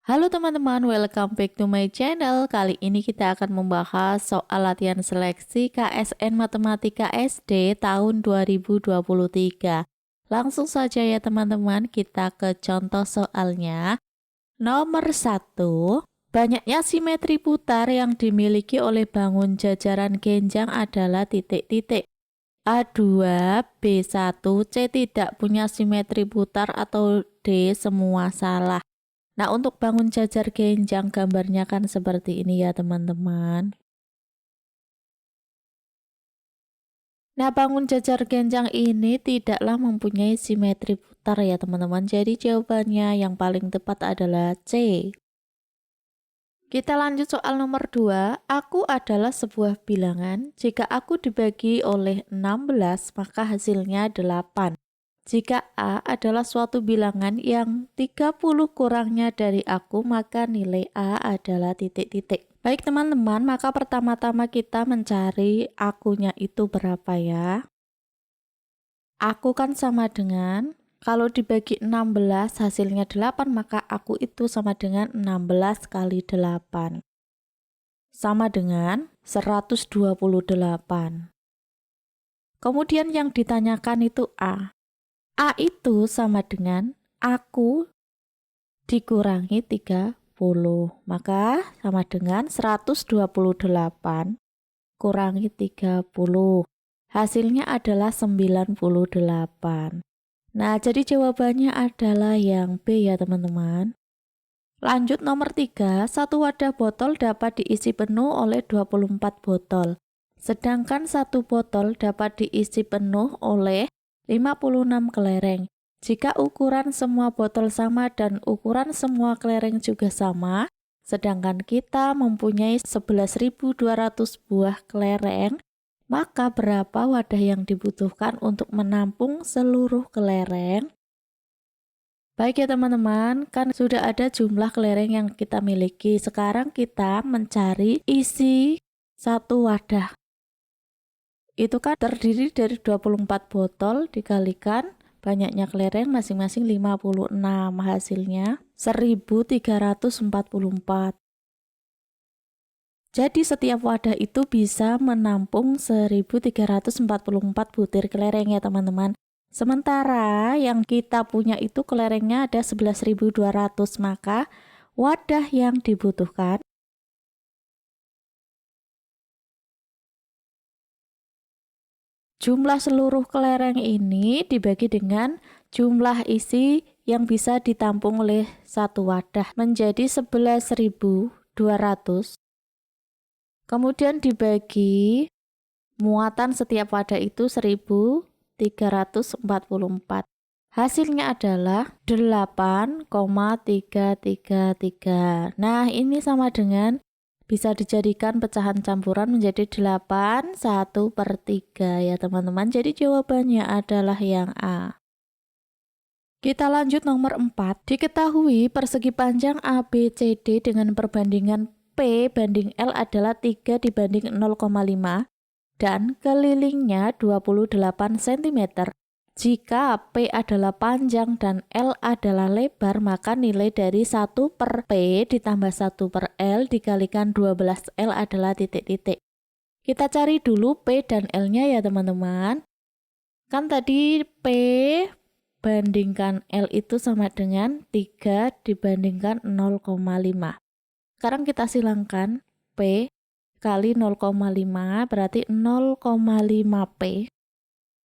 Halo teman-teman, welcome back to my channel. Kali ini kita akan membahas soal latihan seleksi KSN Matematika SD tahun 2023. Langsung saja ya teman-teman, kita ke contoh soalnya. Nomor 1, banyaknya simetri putar yang dimiliki oleh bangun jajaran genjang adalah titik-titik. A2, B1, C tidak punya simetri putar atau D semua salah. Nah, untuk bangun jajar genjang gambarnya kan seperti ini ya teman-teman. Nah, bangun jajar genjang ini tidaklah mempunyai simetri putar ya teman-teman. Jadi jawabannya yang paling tepat adalah C. Kita lanjut soal nomor 2. Aku adalah sebuah bilangan. Jika aku dibagi oleh 16, maka hasilnya 8. Jika A adalah suatu bilangan yang 30 kurangnya dari aku, maka nilai A adalah titik-titik. Baik teman-teman, maka pertama-tama kita mencari akunya itu berapa ya. Aku kan sama dengan, kalau dibagi 16 hasilnya 8, maka aku itu sama dengan 16 kali 8. Sama dengan 128. Kemudian yang ditanyakan itu A. A itu sama dengan aku dikurangi 30. Maka sama dengan 128 kurangi 30. Hasilnya adalah 98. Nah, jadi jawabannya adalah yang B ya teman-teman. Lanjut nomor 3, satu wadah botol dapat diisi penuh oleh 24 botol. Sedangkan satu botol dapat diisi penuh oleh 56 kelereng. Jika ukuran semua botol sama dan ukuran semua kelereng juga sama, sedangkan kita mempunyai 11.200 buah kelereng, maka berapa wadah yang dibutuhkan untuk menampung seluruh kelereng? Baik ya teman-teman, kan sudah ada jumlah kelereng yang kita miliki. Sekarang kita mencari isi satu wadah. Itu kan terdiri dari 24 botol dikalikan banyaknya kelereng masing-masing 56, hasilnya 1344. Jadi setiap wadah itu bisa menampung 1344 butir kelereng ya teman-teman. Sementara yang kita punya itu kelerengnya ada 11.200, maka wadah yang dibutuhkan jumlah seluruh kelereng ini dibagi dengan jumlah isi yang bisa ditampung oleh satu wadah menjadi 11.200. Kemudian dibagi muatan setiap wadah itu 1344. Hasilnya adalah 8,333. Nah, ini sama dengan bisa dijadikan pecahan campuran menjadi 8 1/3 ya teman-teman. Jadi jawabannya adalah yang A. Kita lanjut nomor 4. Diketahui persegi panjang ABCD dengan perbandingan P banding L adalah 3 dibanding 0,5 dan kelilingnya 28 cm. Jika P adalah panjang dan L adalah lebar, maka nilai dari 1/P ditambah 1/L dikalikan 12L adalah titik-titik. Kita cari dulu P dan L-nya ya teman-teman. Kan tadi P bandingkan L itu sama dengan 3 dibandingkan 0,5. Sekarang kita silangkan P kali 0,5 berarti 0,5P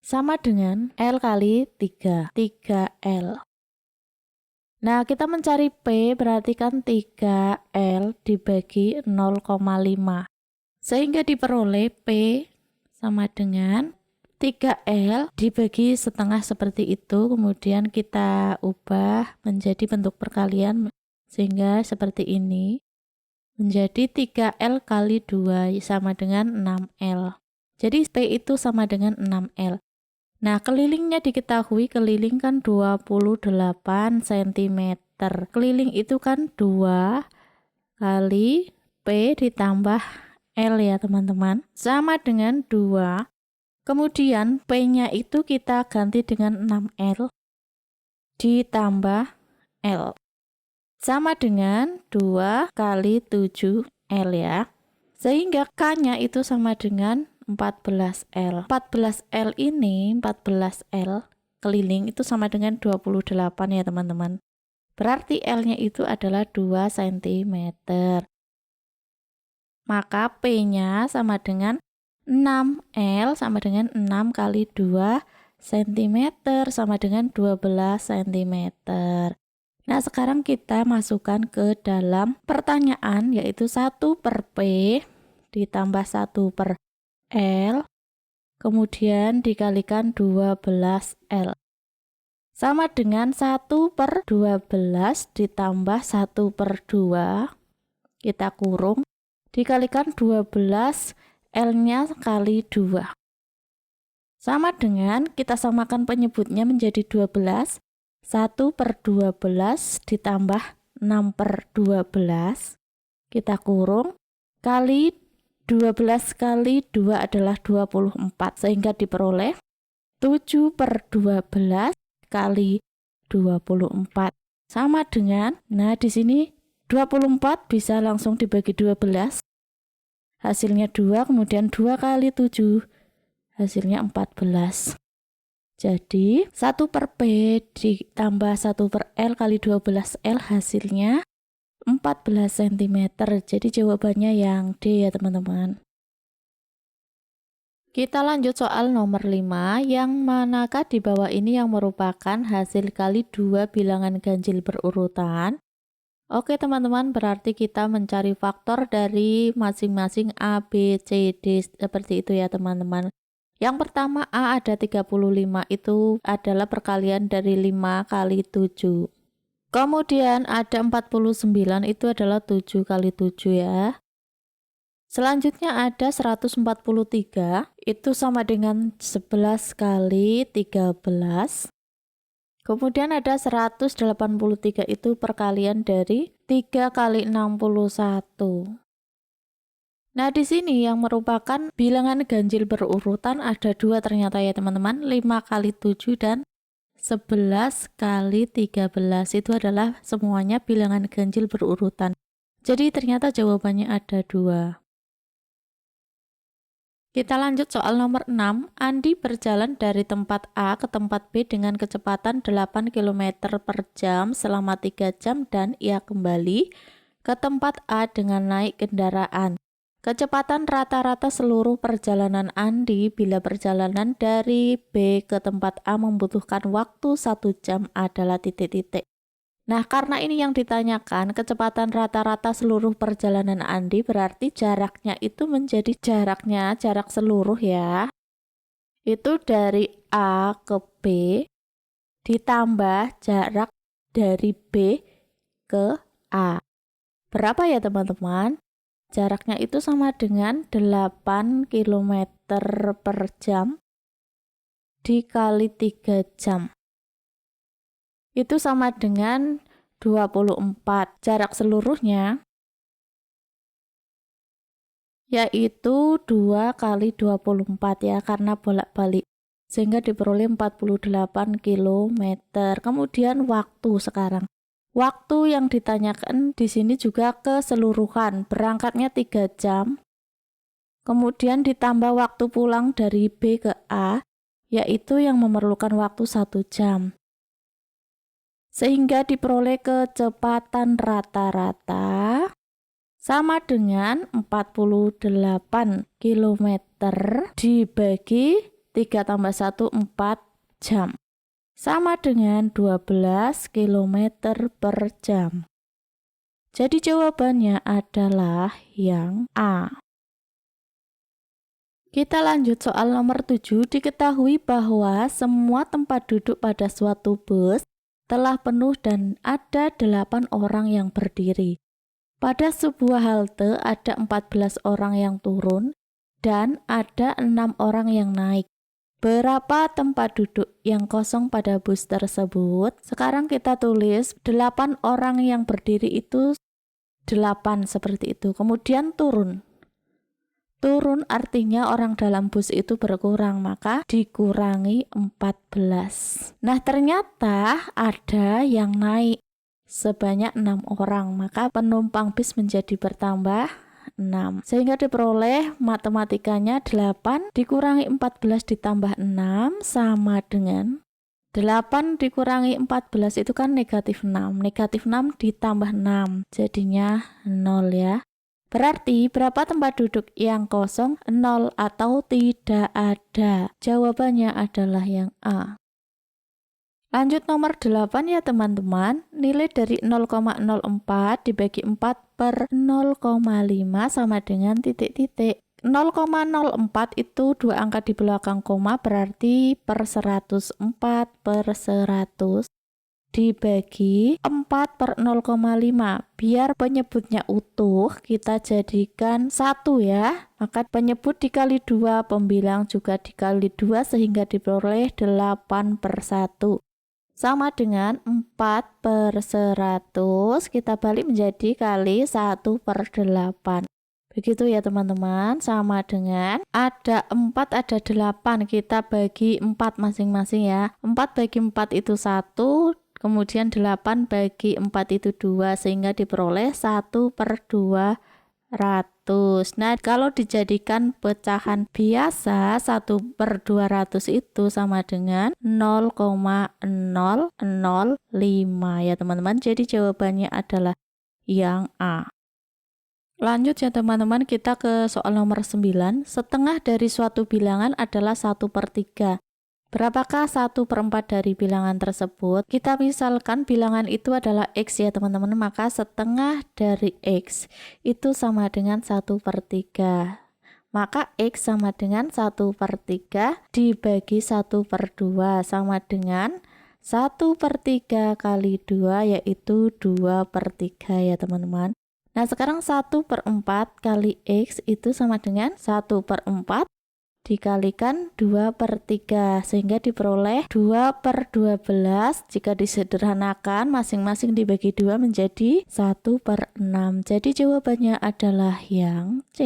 sama dengan L kali 3, 3L. Nah, kita mencari P berarti kan 3L dibagi 0,5. Sehingga diperoleh P sama dengan 3L dibagi setengah seperti itu. Kemudian kita ubah menjadi bentuk perkalian sehingga seperti ini. Menjadi 3L kali 2 sama dengan 6L. Jadi P itu sama dengan 6L. Nah, kelilingnya diketahui, keliling kan 28 cm. Keliling itu kan 2 kali P ditambah L ya teman-teman. Sama dengan 2. Kemudian P-nya itu kita ganti dengan 6L ditambah L. sama dengan 2 kali 7L ya. Sehingga K-nya itu sama dengan 14L. 14L ini, 14L keliling itu sama dengan 28 ya teman-teman. Berarti L-nya itu adalah 2 cm. Maka P-nya sama dengan 6L sama dengan 6 kali 2 cm sama dengan 12 cm. Nah, sekarang kita masukkan ke dalam pertanyaan, yaitu 1 per P ditambah 1 per L, kemudian dikalikan 12L. Sama dengan 1 per 12 ditambah 1 per 2, kita kurung, dikalikan 12, L-nya kali 2. Sama dengan, kita samakan penyebutnya menjadi 12, 1 per 12 ditambah 6 per 12, kita kurung, kali 12 kali 2 adalah 24, sehingga diperoleh 7 per 12 kali 24. Sama dengan, nah di sini 24 bisa langsung dibagi 12, hasilnya 2, kemudian 2 kali 7, hasilnya 14. Jadi 1 per P ditambah 1 per L kali 12L hasilnya 14 cm. Jadi jawabannya yang D ya teman-teman. Kita lanjut soal nomor 5, yang manakah di bawah ini yang merupakan hasil kali 2 bilangan ganjil berurutan. Oke teman-teman, berarti kita mencari faktor dari masing-masing A, B, C, D, seperti itu ya teman-teman. Yang pertama A ada 35, itu adalah perkalian dari 5 kali 7. Kemudian ada 49, itu adalah 7 kali 7 ya. Selanjutnya ada 143, itu sama dengan 11 kali 13. Kemudian ada 183, itu perkalian dari 3 kali 61. Nah, di sini yang merupakan bilangan ganjil berurutan ada 2 ternyata ya teman-teman, 5 kali 7 dan 11 kali 13. Itu adalah semuanya bilangan ganjil berurutan. Jadi ternyata jawabannya ada 2. Kita lanjut soal nomor 6. Andi berjalan dari tempat A ke tempat B dengan kecepatan 8 km per jam selama 3 jam dan ia kembali ke tempat A dengan naik kendaraan. Kecepatan rata-rata seluruh perjalanan Andi bila perjalanan dari B ke tempat A membutuhkan waktu 1 jam adalah titik-titik. Nah, karena ini yang ditanyakan, kecepatan rata-rata seluruh perjalanan Andi berarti jaraknya itu menjadi jarak seluruh ya. Itu dari A ke B ditambah jarak dari B ke A. Berapa ya teman-teman? Jaraknya itu sama dengan 8 km per jam dikali 3 jam. Itu sama dengan 24. Jarak seluruhnya yaitu 2 kali 24 ya, karena bolak-balik. Sehingga diperoleh 48 km. Kemudian waktu sekarang. Waktu yang ditanyakan di sini juga keseluruhan, berangkatnya 3 jam, kemudian ditambah waktu pulang dari B ke A, yaitu yang memerlukan waktu 1 jam. Sehingga diperoleh kecepatan rata-rata sama dengan 48 km dibagi 3 tambah 1, 4 jam. Sama dengan 12 km per jam. Jadi jawabannya adalah yang A. Kita lanjut soal nomor 7. Diketahui bahwa semua tempat duduk pada suatu bus telah penuh dan ada 8 orang yang berdiri. Pada sebuah halte ada 14 orang yang turun dan ada 6 orang yang naik. Berapa tempat duduk yang kosong pada bus tersebut? Sekarang kita tulis 8 orang yang berdiri itu 8 seperti itu. Kemudian turun. Turun artinya orang dalam bus itu berkurang, maka dikurangi 14. Nah, ternyata ada yang naik. sebanyak 6 orang, maka penumpang bis menjadi bertambah 6. Sehingga diperoleh matematikanya 8 dikurangi 14 ditambah 6 sama dengan 8 dikurangi 14 itu kan negatif 6. Negatif 6 ditambah 6 jadinya 0 ya. Berarti berapa tempat duduk yang kosong? 0 atau tidak ada. Jawabannya adalah yang A. Lanjut nomor 8 ya teman-teman. Nilai dari 0,04 dibagi 4 per 0,5 sama dengan titik-titik. 0,04 itu dua angka di belakang koma berarti per 100. 4 per 100 dibagi 4 per 0,5. Biar penyebutnya utuh, kita jadikan 1 ya. Maka penyebut dikali 2, pembilang juga dikali 2 sehingga diperoleh 8 per 1. Sama dengan 4 per 100, kita balik menjadi kali 1 per 8. Begitu ya teman-teman, sama dengan ada 4, ada 8, kita bagi 4 masing-masing ya. 4 bagi 4 itu 1, kemudian 8 bagi 4 itu 2, sehingga diperoleh 1 per 200. Nah, kalau dijadikan pecahan biasa 1 per 200 itu sama dengan 0,005 ya teman-teman. Jadi jawabannya adalah yang A. Lanjut ya teman-teman, kita ke soal nomor 9. Setengah dari suatu bilangan adalah 1 per 3. Berapakah 1 per 4 dari bilangan tersebut? Kita misalkan bilangan itu adalah X ya teman-teman, maka setengah dari X itu sama dengan 1 per 3. Maka X sama dengan 1 per 3 dibagi 1 per 2 sama dengan 1 per 3 kali 2 yaitu 2 per 3 ya teman-teman. Nah sekarang 1 per 4 kali X itu sama dengan 1 per 4 dikalikan 2 per 3 sehingga diperoleh 2 per 12. Jika disederhanakan masing-masing dibagi 2 menjadi 1 per 6. Jadi jawabannya adalah yang C.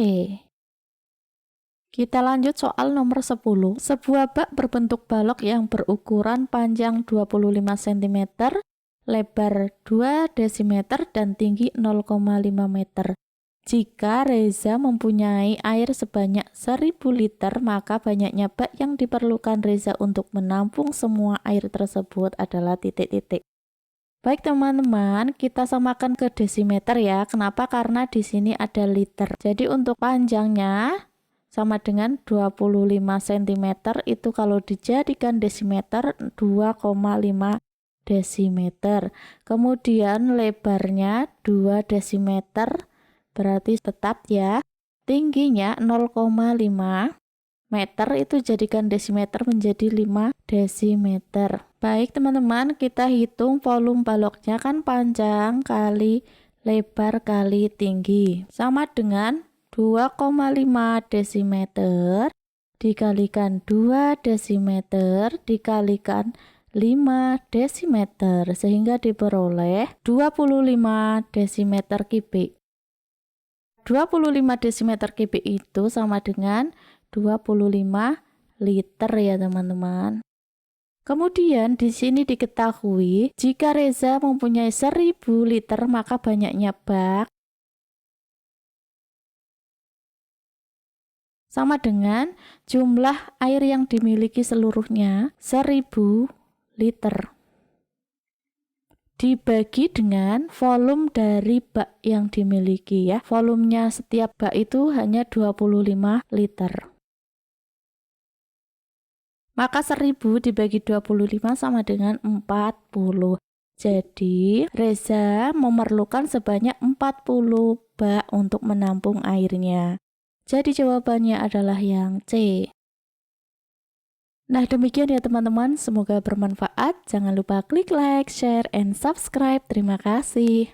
Kita lanjut soal nomor 10. Sebuah bak berbentuk balok yang berukuran panjang 25 cm, lebar 2 desimeter dan tinggi 0,5 meter. Jika Reza mempunyai air sebanyak 1000 liter, maka banyaknya bak yang diperlukan Reza untuk menampung semua air tersebut adalah titik-titik. Baik teman-teman, kita samakan ke desimeter ya. Kenapa? Karena di sini ada liter. Jadi untuk panjangnya sama dengan 25 cm itu kalau dijadikan desimeter 2,5 desimeter. Kemudian lebarnya 2 desimeter. Berarti tetap ya, tingginya 0,5 meter itu jadikan desimeter menjadi 5 desimeter. Baik teman-teman, kita hitung volume baloknya kan panjang kali lebar kali tinggi. Sama dengan 2,5 desimeter dikalikan 2 desimeter dikalikan 5 desimeter sehingga diperoleh 25 desimeter kubik. 25 desimeter kubik itu sama dengan 25 liter ya teman-teman. Kemudian di sini diketahui jika Reza mempunyai 1000 liter maka banyaknya bak sama dengan jumlah air yang dimiliki seluruhnya 1000 liter. Dibagi dengan volume dari bak yang dimiliki ya. Volumenya setiap bak itu hanya 25 liter. Maka 1000 dibagi 25 sama dengan 40. Jadi Reza memerlukan sebanyak 40 bak untuk menampung airnya. Jadi jawabannya adalah yang C. Nah demikian ya teman-teman, semoga bermanfaat. Jangan lupa klik like, share, and subscribe. Terima kasih.